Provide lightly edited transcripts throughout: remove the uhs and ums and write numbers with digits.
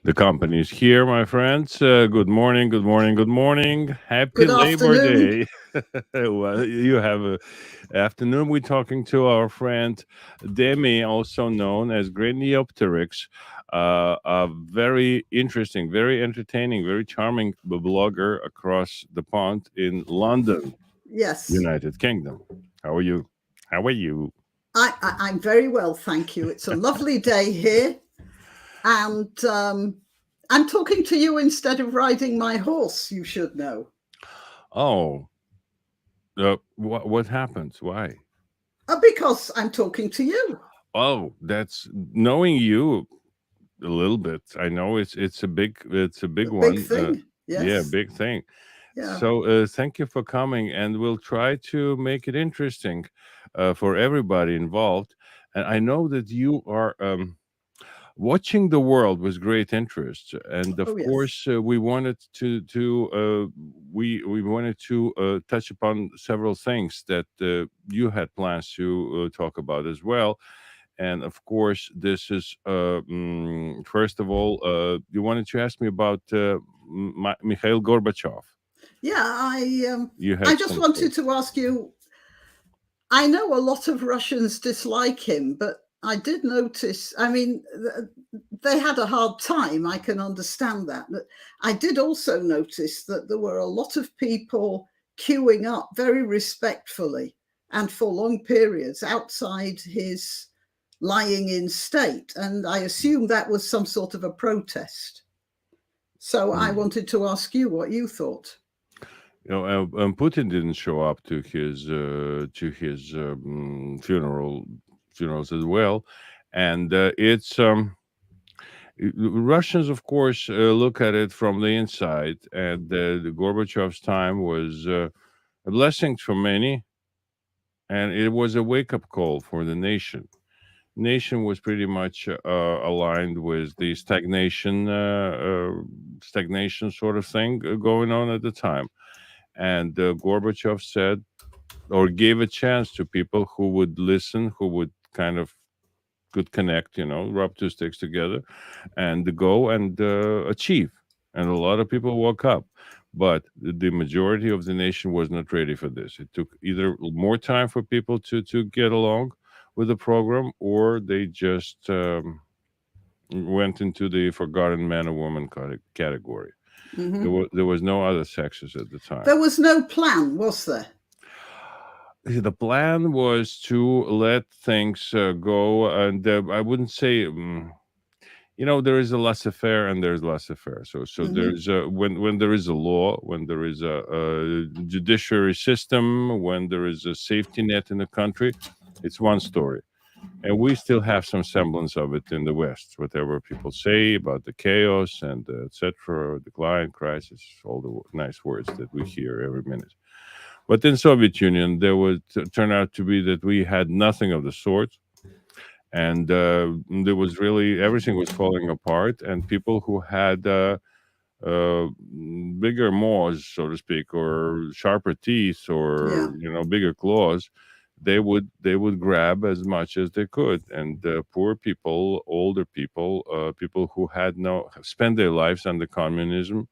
The company is here, my friends. Good morning, good morning, good morning. Happy Good Labor afternoon. Day. Well, you have a afternoon. We're talking to our friend Demi, also known as Granniopteryx, a very interesting, very entertaining, very charming blogger across the pond in London, Yes, United Kingdom. How are you? How are you? I'm very well, thank you. It's a lovely day here, and I'm talking to you instead of riding my horse, you should know. Oh, what happened? Why? Because I'm talking to you. Oh, that's knowing you a little bit. I know it's a big A big one. thing. Yeah, Yes. big thing. Yeah. So thank you for coming, and we'll try to make it interesting for everybody involved. And I know that you are watching the world with great interest, and of Oh, yes. course we wanted to touch upon several things that you had plans to talk about as well. And of course, this is first of all, you wanted to ask me about Mikhail Gorbachev. Yeah, You I had just some wanted story. to ask you. I know a lot of Russians dislike him, but I did notice. I mean, they had a hard time. I can understand that. But I did also notice that there were a lot of people queuing up very respectfully and for long periods outside his lying in state. And I assume that was some sort of a protest. So I Mm. wanted to ask you what you thought. Putin didn't show up to his funerals as well, and Russians, of course, look at it from the inside, and the Gorbachev's time was a blessing for many, and it was a wake-up call for the nation. Nation was pretty much aligned with the stagnation sort of thing going on at the time. And Gorbachev said, or gave a chance to people who would listen, who would kind of could connect, rub two sticks together and go and achieve. And a lot of people woke up. But the majority of the nation was not ready for this. It took either more time for people to get along with the program, or they just went into the forgotten man or woman category. Mm-hmm. There was no other sexes at the time. There was no plan, was there? The plan was to let things go, and I wouldn't say, there is a laissez-faire and there's laissez-faire. So Mm-hmm. there's when there is a law, when there is a judiciary system, when there is a safety net in the country, it's one story. And we still have some semblance of it in the West. Whatever people say about the chaos and etc., decline, crisis, all the nice words that we hear every minute. But in Soviet Union, there would turn out to be that we had nothing of the sort, and there was really everything was falling apart, and people who had uh, bigger maws, so to speak, or sharper teeth, or Yeah. bigger claws, they would grab as much as they could. And poor people, older people, people who had no spent their lives under communism,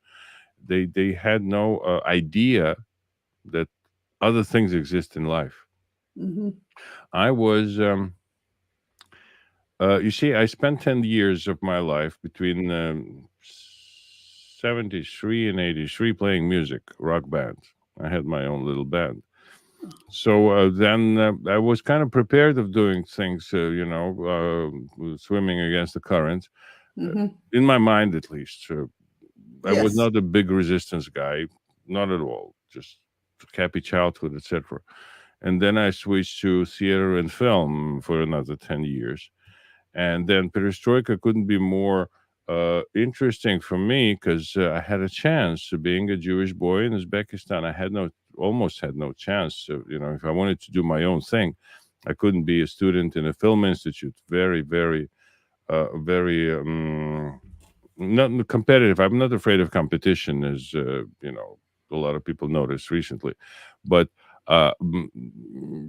they had no idea that other things exist in life. Mm-hmm. I was, you see, I spent 10 years of my life between 73 and 83 playing music, rock bands. I had my own little band. So then I was kind of prepared of doing things, swimming against the current, uh, Mm-hmm. in my mind at least. I was Yes. not a big resistance guy, not at all, just happy childhood, etc. And then I switched to theater and film for another 10 years. And then perestroika couldn't be more interesting for me because I had a chance of being a Jewish boy in Uzbekistan. I had no, almost had no chance. So, if I wanted to do my own thing, I couldn't be a student in a film institute. Very, very, very not competitive. I'm not afraid of competition, as a lot of people noticed recently, but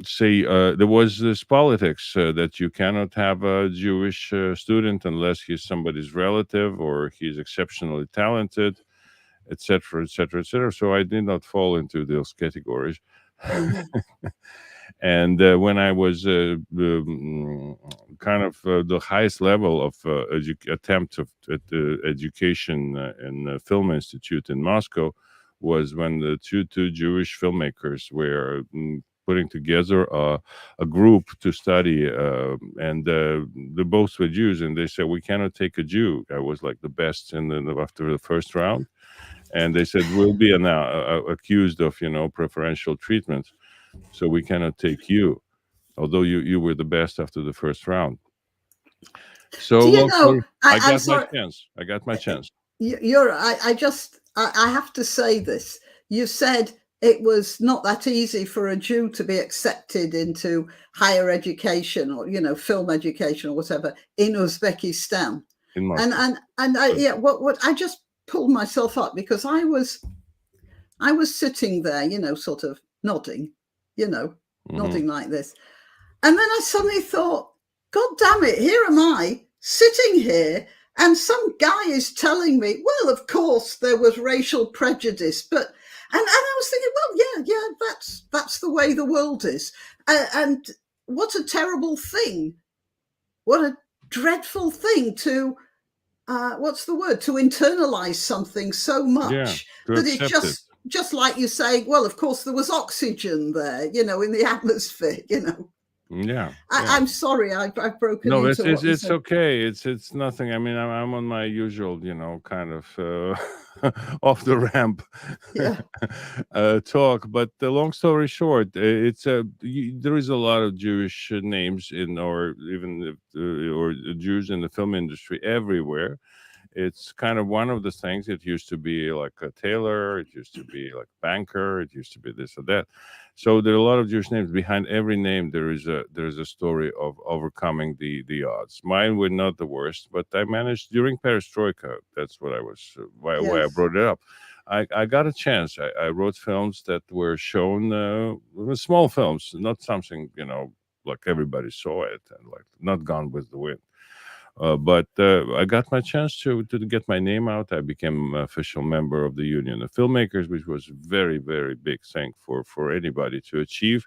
say there was this politics that you cannot have a Jewish student unless he's somebody's relative or he's exceptionally talented, etc., etc., etc. So I did not fall into those categories. Mhm. And when I was kind of the highest level of attempt of at the education in the film institute in Moscow was when the two Jewish filmmakers were putting together a group to study, and they both were Jews, and they said we cannot take a Jew. I was like the best in after the first round, and they said we'll be now accused of preferential treatment, so we cannot take you, although you were the best after the first round. So Do you long know? story, I I'm got my sorry. chance. I got my chance. You're. I have to say this. You said it was not that easy for a Jew to be accepted into higher education or film education or whatever in Uzbekistan. In And Moscow. yeah, what I just pulled myself up because I was sitting there, sort of nodding, Hmm. nodding like this. And then I suddenly thought, God damn it, here am I sitting here, and some guy is telling me, well, of course there was racial prejudice, but and I was thinking, well, yeah, that's the way the world is. And what a terrible thing. What a dreadful thing to what's the word, to internalize something so Yeah, much to that it's accept it. just like you say, well, of course there was oxygen there, in the atmosphere. Yeah, yeah. I'm sorry, I've broken No, it's into it's what you it's said. okay. It's nothing. I mean, I'm on my usual, kind of off the ramp Yeah. talk. But the long story short, there is a lot of Jewish names in, or even or Jews in the film industry everywhere. It's kind of one of the things. It used to be like a tailor, it used to be like banker, it used to be this or that. So there are a lot of Jewish names. Behind every name there is a story of overcoming the odds. Mine were not the worst, but I managed during perestroika. That's what I was why I Yes. brought it up. I got a chance. I wrote films that were shown, small films, not something like everybody saw it, and like not Gone with the Wind. But I got my chance to get my name out. I became an official member of the Union of Filmmakers, which was very, very big thing for anybody to achieve.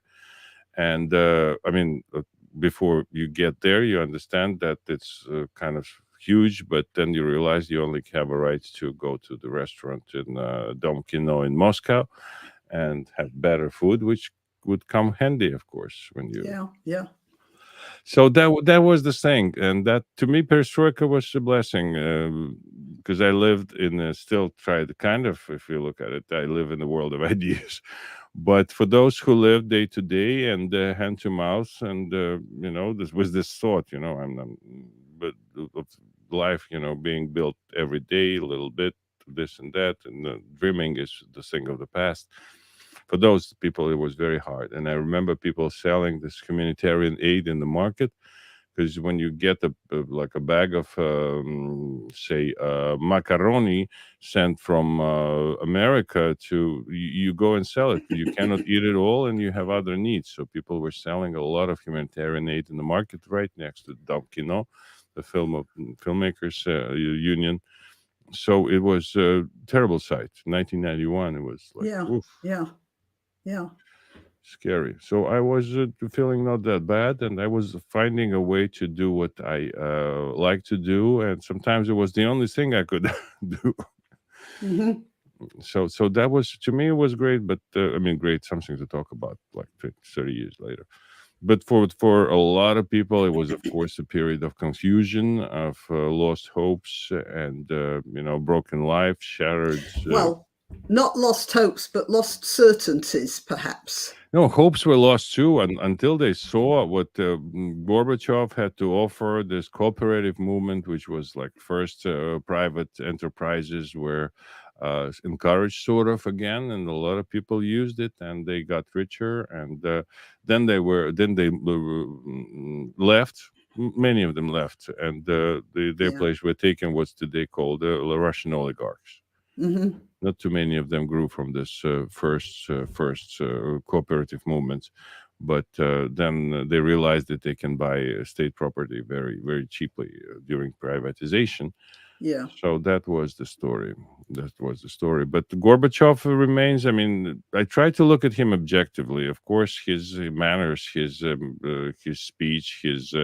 And I mean, before you get there, you understand that it's kind of huge, but then you realize you only have a right to go to the restaurant in Dom Kino in Moscow and have better food, which would come handy, of course, when you. Yeah. Yeah. So that was the thing, and that to me, perestroika was a blessing, because I lived in still try to kind of, if you look at it, I live in the world of ideas. But for those who live day to day and hand to mouth, and this was this thought, I'm but of life, being built every day, a little bit, this and that, and dreaming is the thing of the past. For those people, it was very hard. And I remember people selling this humanitarian aid in the market, because when you get like a bag of say macaroni sent from America to you go and sell it, you cannot eat it all and you have other needs. So people were selling a lot of humanitarian aid in the market right next to Domkino, the filmmakers union. So it was a terrible sight. 1991, it was like, Yeah. oof, Yeah. Yeah. scary. So I was feeling not that bad, and I was finding a way to do what I like to do, and sometimes it was the only thing I could do. Hmm. So that was, to me, it was great. But I mean, great, something to talk about like 20, 30 years later. But for a lot of people, it was, of course, a period of confusion, of lost hopes, and broken life, shattered. Well, not lost hopes, but lost certainties, perhaps. No, hopes were lost too, until they saw what Gorbachev had to offer. This cooperative movement, which was like first private enterprises were encouraged sort of again, and a lot of people used it, and they got richer. And then they left. Many of them left, and their Yeah. place were taken. What's today called the Russian oligarchs. Mm-hmm. Not too many of them grew from this first cooperative movement, but then they realized that they can buy state property very, very cheaply during privatization. Yeah. So that was the story. That was the story. But Gorbachev remains. I mean, I try to look at him objectively. Of course, his manners, his speech, his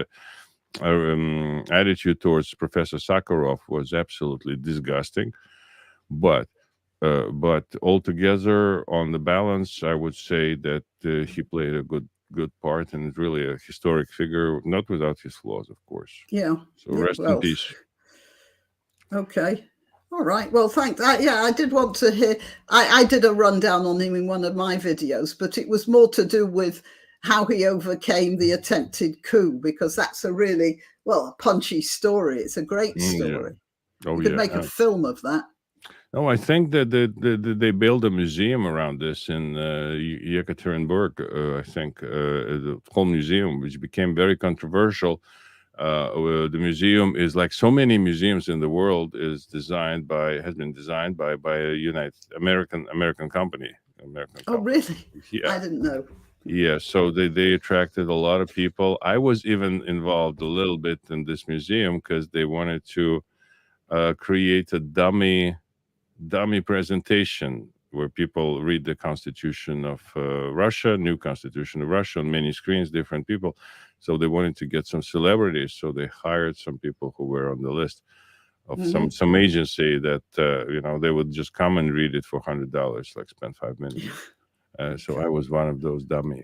attitude towards Professor Sakharov was absolutely disgusting. But altogether, on the balance, I would say that he played a good part and is really a historic figure, not without his flaws, of course. Yeah. So Yeah, rest in peace. Okay. All right. Well, thanks. Yeah, I did want to hear. I did a rundown on him in one of my videos, but it was more to do with how he overcame the attempted coup, because that's a really, a punchy story. It's a great story. Yeah. Oh, you could make a film of that. No, I think that they built a museum around this in Yekaterinburg. I think the whole museum, which became very controversial. The museum is like so many museums in the world has been designed by a American company. Oh, really? Yeah. I didn't know. Yeah, so they attracted a lot of people. I was even involved a little bit in this museum because they wanted to create a dummy presentation where people read the Constitution of Russia, new Constitution of Russia on many screens, different people. So they wanted to get some celebrities. So they hired some people who were on the list of some agency that they would just come and read it for $100, like spend 5 minutes. So I was one of those dummy.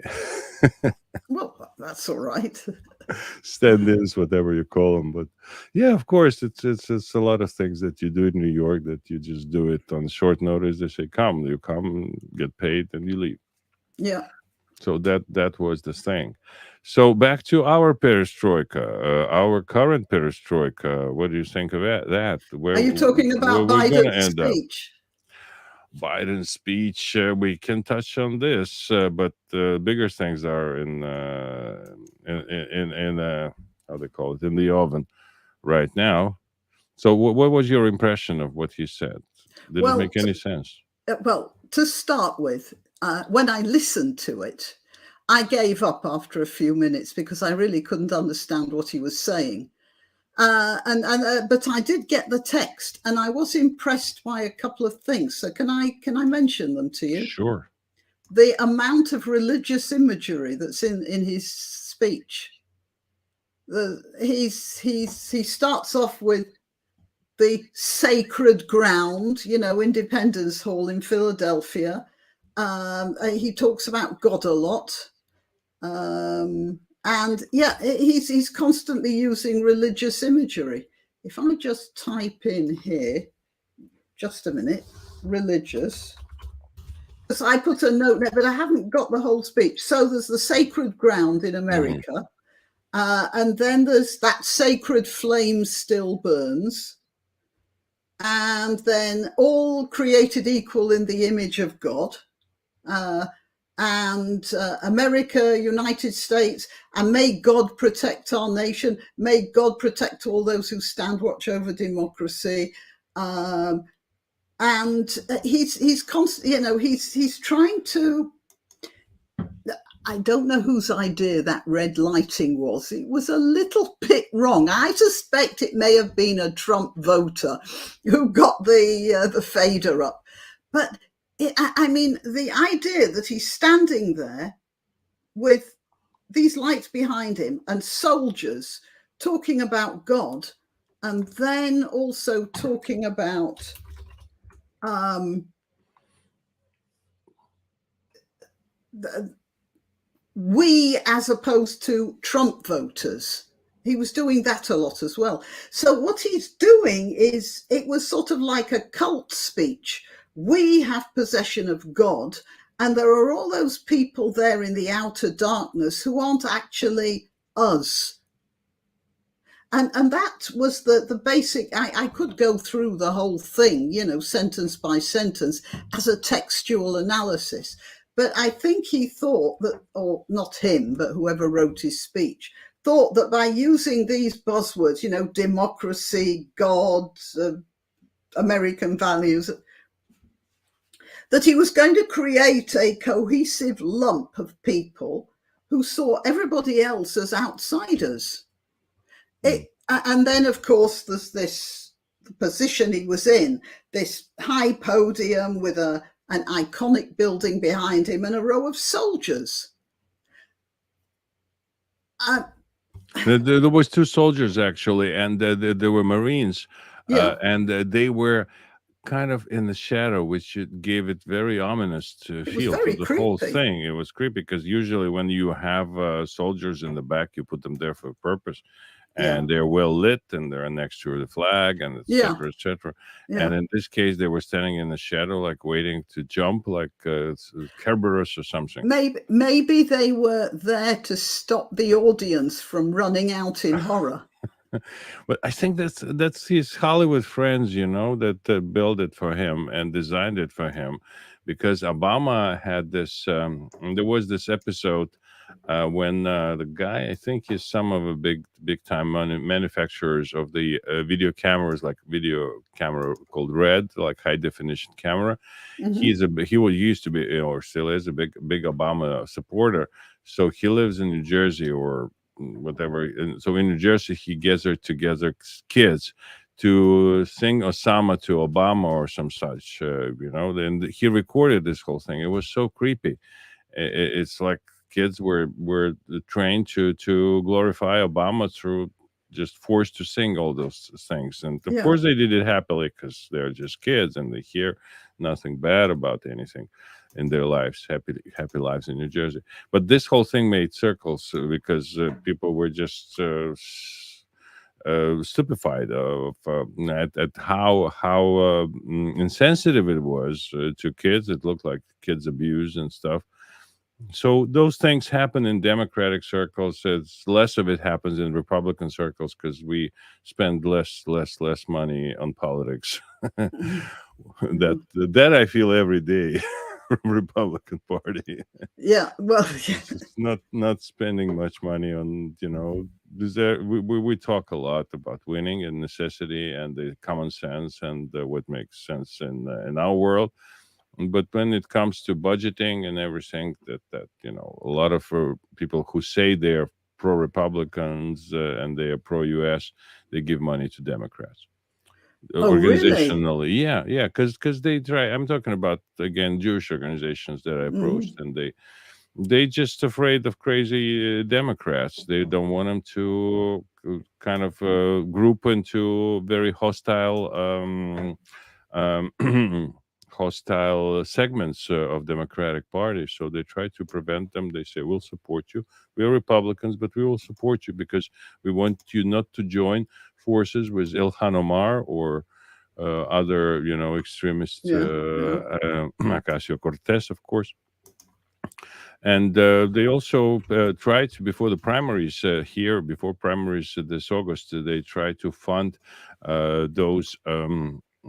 Well, that's all right. Stand-ins, whatever you call them. But yeah, of course, it's a lot of things that you do in New York that you just do it on short notice. They say, come, you come, get paid, and you leave. Yeah. So that was the thing. So back to our perestroika, our current perestroika. What do you think of that? Are you talking about Biden's speech? Biden's speech, we can touch on this, but bigger things are in how they call it, in the oven right now. So, what was your impression of what he said? Did it make any sense? Well, to start with, when I listened to it, I gave up after a few minutes because I really couldn't understand what he was saying. But I did get the text, and I was impressed by a couple of things. So can I mention them to you? Sure. The amount of religious imagery that's in his speech. He starts off with the sacred ground, Independence Hall in Philadelphia. He talks about God a lot. And yeah, he's constantly using religious imagery. If I just type in here, just a minute, religious. So I put a note there, but I haven't got the whole speech. So there's the sacred ground in America. And then there's that sacred flame still burns. And then all created equal in the image of God. And America, United States, and may God protect our nation. May God protect all those who stand watch over democracy. And he's constantly, he's trying to. I don't know whose idea that red lighting was. It was a little bit wrong. I suspect it may have been a Trump voter who got the fader up, but. I mean, the idea that he's standing there with these lights behind him and soldiers talking about God, and then also talking about we as opposed to Trump voters. He was doing that a lot as well. So what he's doing is, it was sort of like a cult speech. We have possession of God, and there are all those people there in the outer darkness who aren't actually us. And that was the basic. I could go through the whole thing, sentence by sentence as a textual analysis. But I think he thought that, or not him, but whoever wrote his speech, thought that by using these buzzwords, democracy, God, American values, that he was going to create a cohesive lump of people who saw everybody else as outsiders. And then, of course, there's this position he was in, this high podium with an iconic building behind him and a row of soldiers. There was 2 soldiers, actually, and there were Marines, and they were kind of in the shadow, which gave it very ominous to feel to the whole thing. It was creepy because usually when you have soldiers in the back, you put them there for a purpose, and they're well lit and they're next to the flag and etc. etc. And in this case, they were standing in the shadow, like waiting to jump, like Kerberos or something. Maybe they were there to stop the audience from running out in horror. But I think that's his Hollywood friends, that built it for him and designed it for him, because Obama had this. There was this episode when the guy, I think he's some of a big time manufacturers of the video cameras, like video camera called Red, like high definition camera. He used to be, or still is, a big Obama supporter. So he lives in New Jersey or whatever. And so in New Jersey, he gathered together kids to sing Osama to Obama or some such, and he recorded this whole thing. It was so creepy. It's like kids were trained to glorify Obama through just forced to sing all those things. And of course they did it happily because they're just kids and they hear nothing bad about anything in their lives, happy lives in New Jersey. But this whole thing made circles because people were just stupefied at how insensitive it was to kids. It looked like kids abused and stuff. So those things happen in Democratic circles. It's less of it happens in Republican circles because we spend less money on politics. That I feel every day. Republican Party. Well, it's not spending much money on, we talk a lot about winning and necessity and the common sense and what makes sense in our world. But when it comes to budgeting and everything, that a lot of people who say they're pro-Republicans and they are pro-US, they give money to Democrats. Organizationally, really? because they try. I'm talking about, again, Jewish organizations that I approached, and they just afraid of crazy Democrats. They don't want them to kind of group into very hostile hostile segments of Democratic Party. So they try to prevent them. They say, we'll support you. We are Republicans, but we will support you because we want you not to join forces with Ilhan Omar or other, extremists, Ocasio-Cortez, of course. And they also tried to, before the primaries before primaries this August, they tried to fund those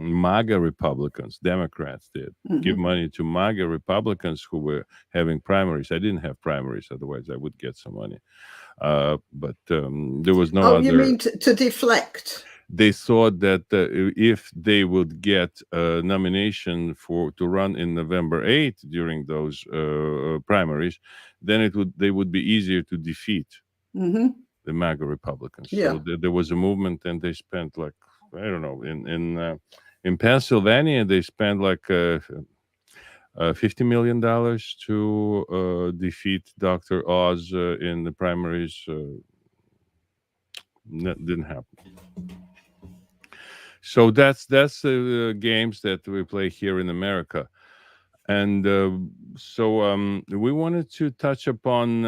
MAGA Republicans. Democrats did give money to MAGA Republicans who were having primaries. I didn't have primaries, otherwise I would get some money. But there was no other. You mean to deflect? They thought that if they would get a nomination to run in November 8th during those primaries, then they would be easier to defeat the MAGA Republicans. So there was a movement, and they spent like, I don't know, in Pennsylvania they spent like $50 million to defeat Dr. Oz in the primaries. That didn't happen. So that's the games that we play here in America. And so we wanted to touch upon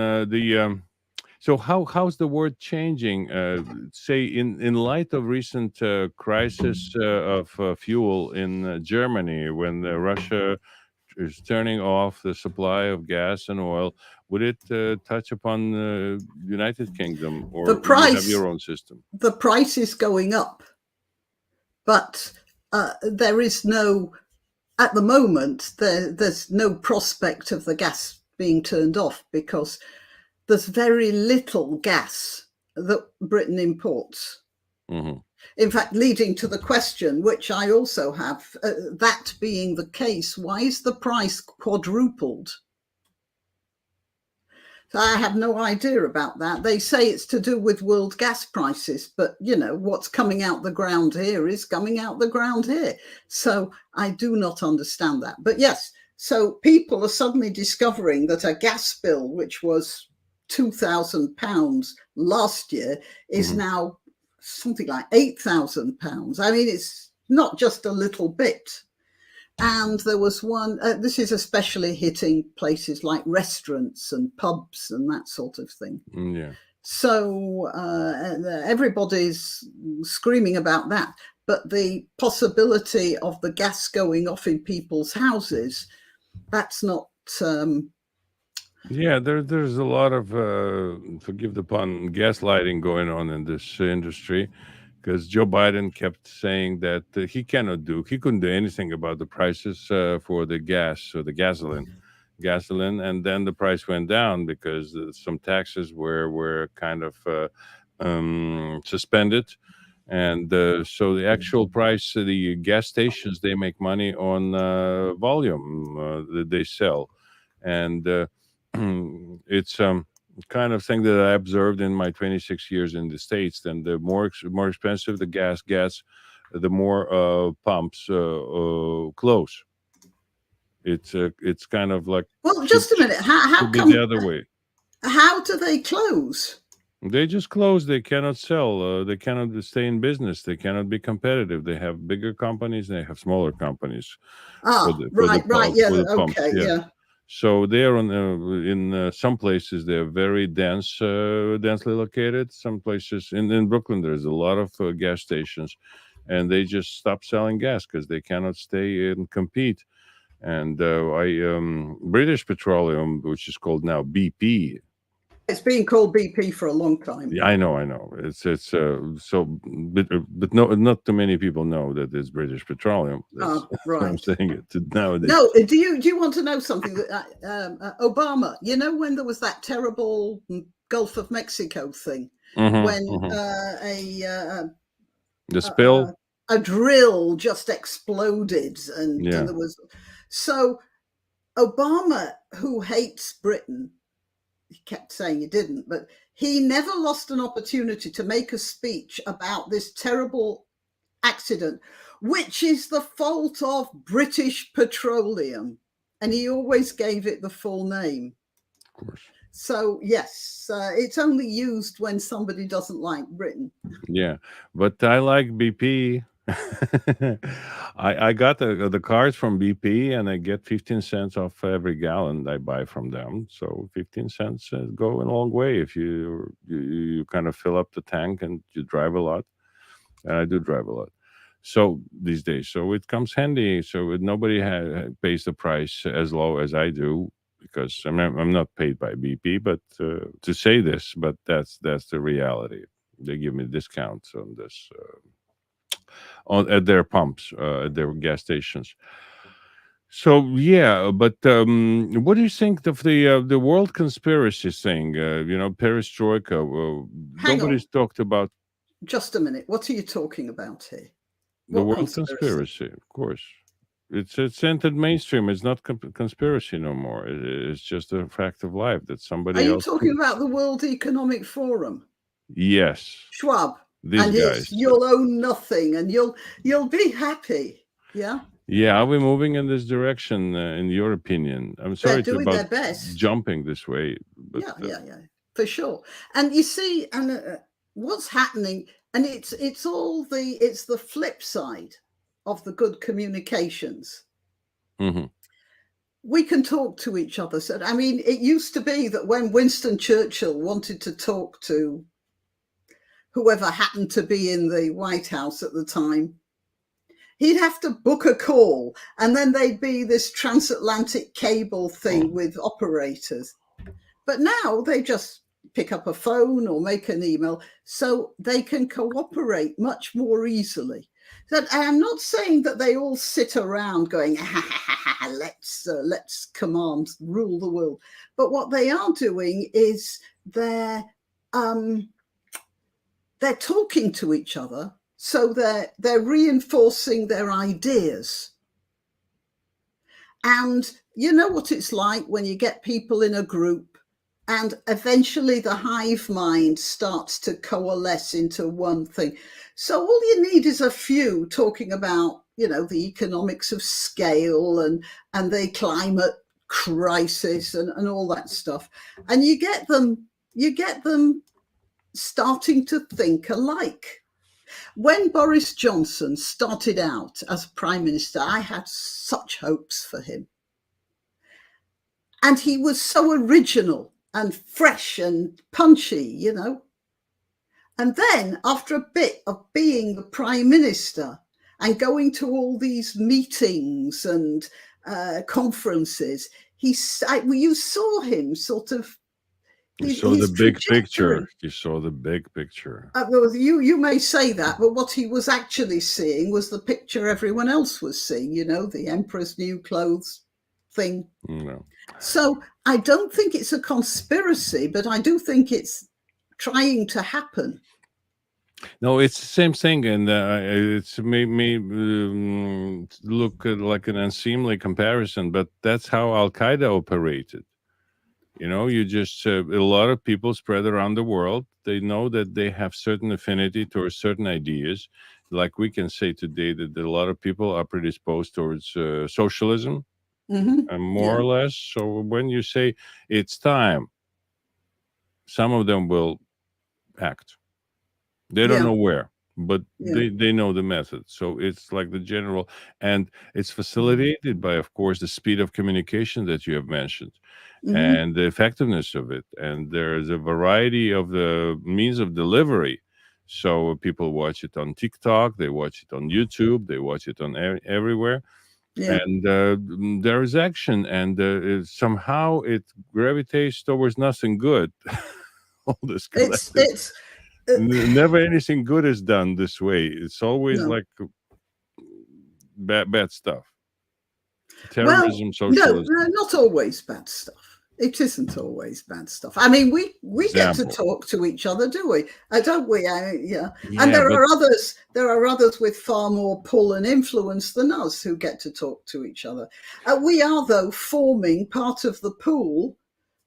so how's the world changing, say, in light of recent crisis of fuel in Germany, when Russia is turning off the supply of gas and oil? Would it touch upon the United Kingdom, or the price, you have your own system? The price is going up, but there is no, at the moment, there's no prospect of the gas being turned off because there's very little gas that Britain imports. In fact, leading to the question, which I also have, that being the case, why is the price quadrupled? So I have no idea about that. They say it's to do with world gas prices, but you know, what's coming out the ground here is coming out the ground here. So I do not understand that. But yes, so people are suddenly discovering that a gas bill, which was £2,000 last year, is now something like £8,000. I mean, it's not just a little bit. And there was one, this is especially hitting places like restaurants and pubs and that sort of thing. Yeah. So everybody's screaming about that. But the possibility of the gas going off in people's houses, that's not... Yeah, there's a lot of, forgive the pun, gaslighting going on in this industry. Because Joe Biden kept saying that he couldn't do anything about the prices for the gas or the gasoline, and then the price went down because some taxes were kind of suspended, and so the actual price, the gas stations, they make money on volume that they sell, and it's kind of thing that I observed in my 26 years in the States. Then the more expensive the gas gets, the more pumps close. It's kind of like, well, just a minute. How be come the other way? How do they close? They just close. They cannot sell. They cannot stay in business. They cannot be competitive. They have bigger companies. They have smaller companies. Right. Yeah. Okay. Pumps, Yeah. So they are in some places they're very densely located. Some places in Brooklyn there's a lot of gas stations, and they just stop selling gas because they cannot stay and compete. And British Petroleum, which is called now BP. It's been called BP for a long time. Yeah, I know. It's but no, not too many people know that it's British Petroleum. That's right. I'm saying it nowadays. No, do you want to know something? That Obama, you know, when there was that terrible Gulf of Mexico thing, when the spill, a drill just exploded, and there was so Obama, who hates Britain. He kept saying he didn't, but he never lost an opportunity to make a speech about this terrible accident, which is the fault of British Petroleum. And he always gave it the full name. Of course. So, yes, it's only used when somebody doesn't like Britain. Yeah, but I like BP. I got the cards from BP, and I get 15 cents off every gallon I buy from them. So 15 cents go a long way if you kind of fill up the tank and you drive a lot. And I do drive a lot. So these days, so it comes handy. So nobody pays the price as low as I do, because I'm not paid by BP. But to say this, but that's the reality. They give me discounts on this. At their pumps, at their gas stations. So yeah, but what do you think of the world conspiracy thing? Perestroika. Nobody's talked about. Just a minute. What are you talking about here? The world conspiracy, of course. It's entered mainstream. It's not conspiracy no more. It's just a fact of life that somebody. Are you talking about the World Economic Forum? Yes. Schwab. These guys. You'll own nothing, and you'll be happy. Yeah. Yeah, are we moving in this direction? In your opinion, I'm sorry They're doing about their best. jumping this way. But, yeah, for sure. And you see, and what's happening, and it's the flip side of the good communications. Mm-hmm. We can talk to each other. So I mean, it used to be that when Winston Churchill wanted to talk to whoever happened to be in the White House at the time, he'd have to book a call, and then there'd be this transatlantic cable thing with operators. But now they just pick up a phone or make an email, so they can cooperate much more easily. So I'm not saying that they all sit around going, let's command, rule the world. But what they are doing is they're talking to each other So they're reinforcing their ideas. And you know what it's like when you get people in a group and eventually the hive mind starts to coalesce into one thing. So all you need is a few talking about, you know, the economics of scale and the climate crisis and all that stuff. And you get them starting to think alike. When Boris Johnson started out as Prime Minister, I had such hopes for him. And he was so original and fresh and punchy, you know. And then after a bit of being the Prime Minister and going to all these meetings and conferences, you saw him sort of, you saw the big picture. You saw the big picture. Well, you may say that, but what he was actually seeing was the picture everyone else was seeing, you know, the Emperor's New Clothes thing. No. So I don't think it's a conspiracy, but I do think it's trying to happen. No, it's the same thing, and it's made me look like an unseemly comparison, but that's how Al Qaeda operated. You know, you just a lot of people spread around the world. They know that they have certain affinity towards certain ideas. Like we can say today that a lot of people are predisposed towards socialism, more or less. So when you say it's time, some of them will act. They don't know where, but they know the method. So it's like the general, and it's facilitated by, of course, the speed of communication that you have mentioned. And the effectiveness of it. And there's a variety of the means of delivery. So people watch it on TikTok, they watch it on YouTube, they watch it on everywhere. And there is action, and somehow it gravitates towards nothing good. All this collective. Never anything good is done this way. It's always like bad stuff. Terrorism, socialism. No, not always bad stuff. It isn't always bad stuff. I mean, we get to talk to each other, do we? Don't we? And there are others. There are others with far more pull and influence than us who get to talk to each other. We are, though, forming part of the pool.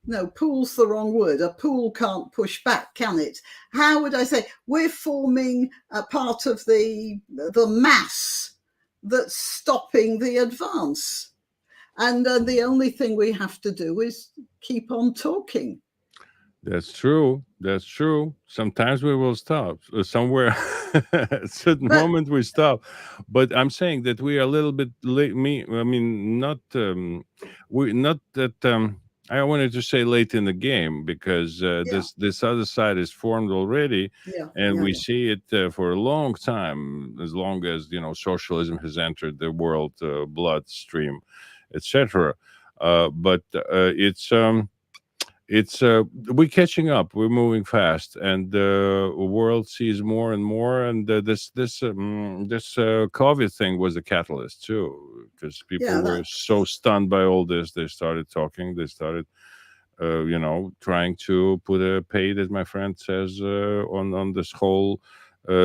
No, pool's the wrong word. A pool can't push back, can it? How would I say? We're forming a part of the mass that's stopping the advance. And the only thing we have to do is keep on talking. That's true. That's true. Sometimes we will stop somewhere. At a certain moment we stop. But I'm saying that we are a little bit late. Not that. I wanted to say late in the game, because this other side is formed already, and we see it for a long time, as long as, you know, socialism has entered the world bloodstream, etc. But we're catching up. We're moving fast, and the world sees more and more. And this COVID thing was a catalyst too, because people were so stunned by all this. They started talking. They started, trying to put a paid, as my friend says, on this whole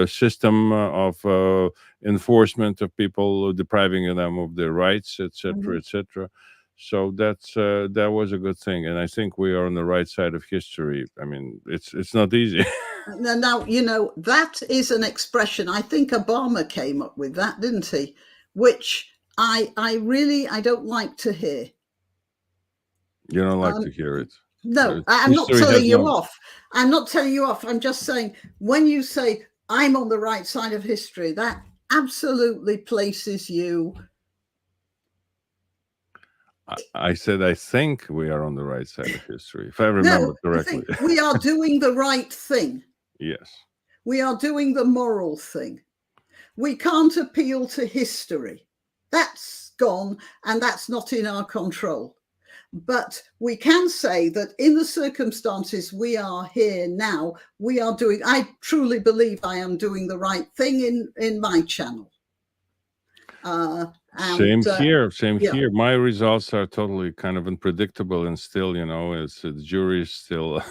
system of enforcement of people, depriving them of their rights, etc., etc. So that was a good thing, and I think we are on the right side of history. I mean, it's not easy. Now, you know, that is an expression. I think Obama came up with that, didn't he? Which I don't like to hear. You don't like to hear it? No, I'm not telling you off. I'm not telling you off. I'm just saying, when you say I'm on the right side of history, that absolutely places you. I said, I think we are on the right side of history, if I remember correctly. I think we are doing the right thing. Yes. We are doing the moral thing. We can't appeal to history. That's gone, and that's not in our control. But we can say that in the circumstances we are here now, I truly believe I am doing the right thing in my channel. Same here. My results are totally kind of unpredictable, and still, you know, the jury is still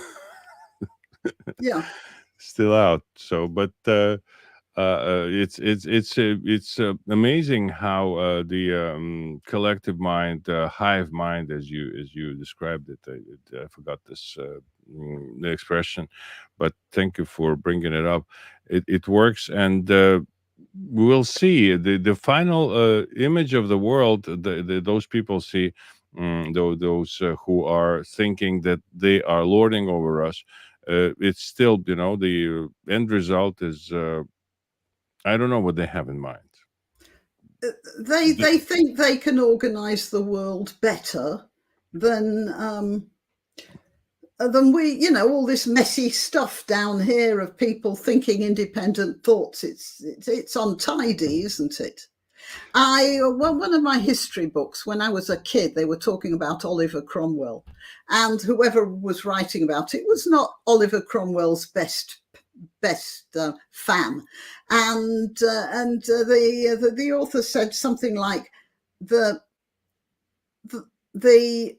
still out. So, but it's amazing how the collective mind, hive mind, as you described it. I forgot this the expression, but thank you for bringing it up. It works, and we'll see the final image of the world. Those people see. Those who are thinking that they are lording over us, it's still, the end result is. I don't know what they have in mind. They think they can organize the world better than we, all this messy stuff down here of people thinking independent thoughts. It's untidy, isn't it? One of my history books, when I was a kid, they were talking about Oliver Cromwell, and whoever was writing about it was not Oliver Cromwell's best fan, and the author said something like the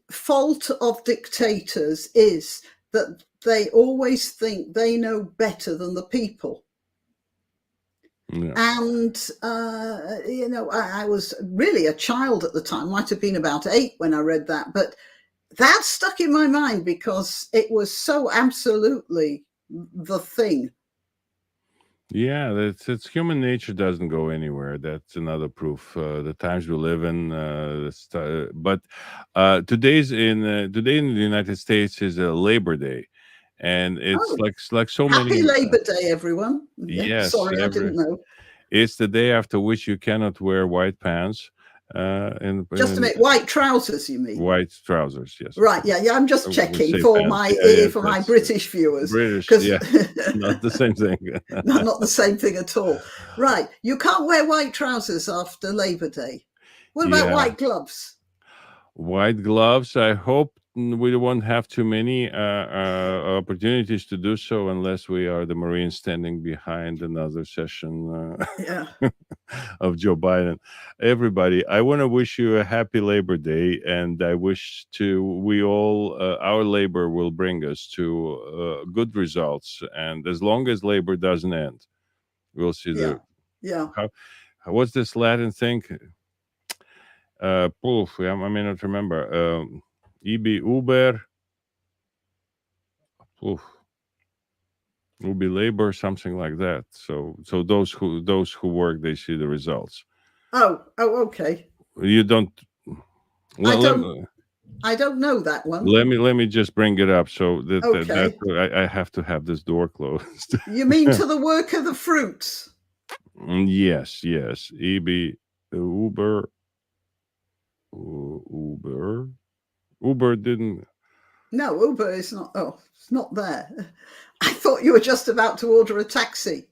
fault of dictators is that they always think they know better than the people. Yeah. And I was really a child at the time, might have been about 8 when I read that, but that stuck in my mind because it was so absolutely the thing. Yeah, it's human nature doesn't go anywhere. That's another proof. The times we live in, but today in the United States is a Labor Day, and it's like so many. Happy Labor Day, everyone! Yes, sorry, I didn't know. It's the day after which you cannot wear white pants. Just a minute, white trousers, you mean? White trousers, yes. Right, yeah. I'm just checking for my British viewers. British, yeah, not the same thing. Not the same thing at all. Right, you can't wear white trousers after Labor Day. What about white gloves? White gloves. I hope we won't have too many opportunities to do so unless we are the Marines standing behind another session of Joe Biden. Everybody, I want to wish you a happy Labor Day, and I wish we all, our labor will bring us to good results. And as long as labor doesn't end, we'll see what's this Latin thing? I may not remember. Ibi Uber, Ubi labor, something like that. So those who work, they see the results. Oh, okay. You don't. I don't know that one. Let me just bring it up so that I have to have this door closed. You mean to the work of the fruits? Yes. Ibi Uber. Uber didn't. No, Uber is not. Oh, it's not there. I thought you were just about to order a taxi.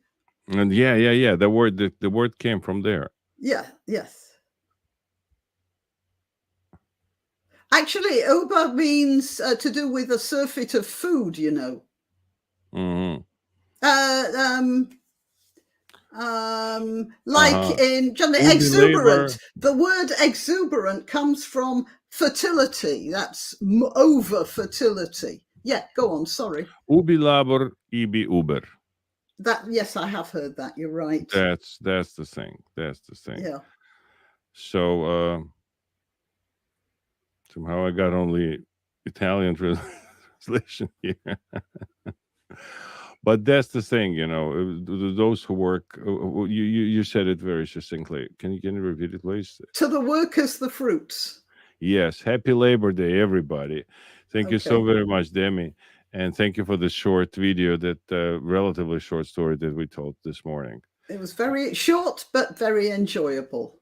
And yeah. The word came from there. Yeah. Yes. Actually, Uber means to do with a surfeit of food. Mm-hmm. Like in exuberant. The word exuberant comes from fertility. That's over fertility. Yeah, go on. Sorry. Ubi labor, ibi uber. Yes, I have heard that. You're right. That's the thing. Yeah. So somehow I got only Italian translation here. But that's the thing, those who work. You said it very succinctly. Can you repeat it, please? To the workers, the fruits. Yes. Happy Labor Day, everybody. Thank you so very much, Demi. And thank you for the short video, that relatively short story that we told this morning. It was very short, but very enjoyable.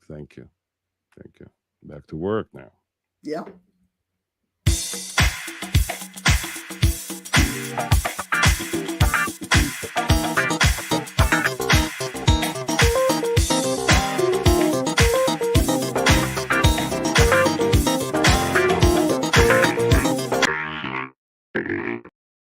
Thank you. Back to work now. Yeah.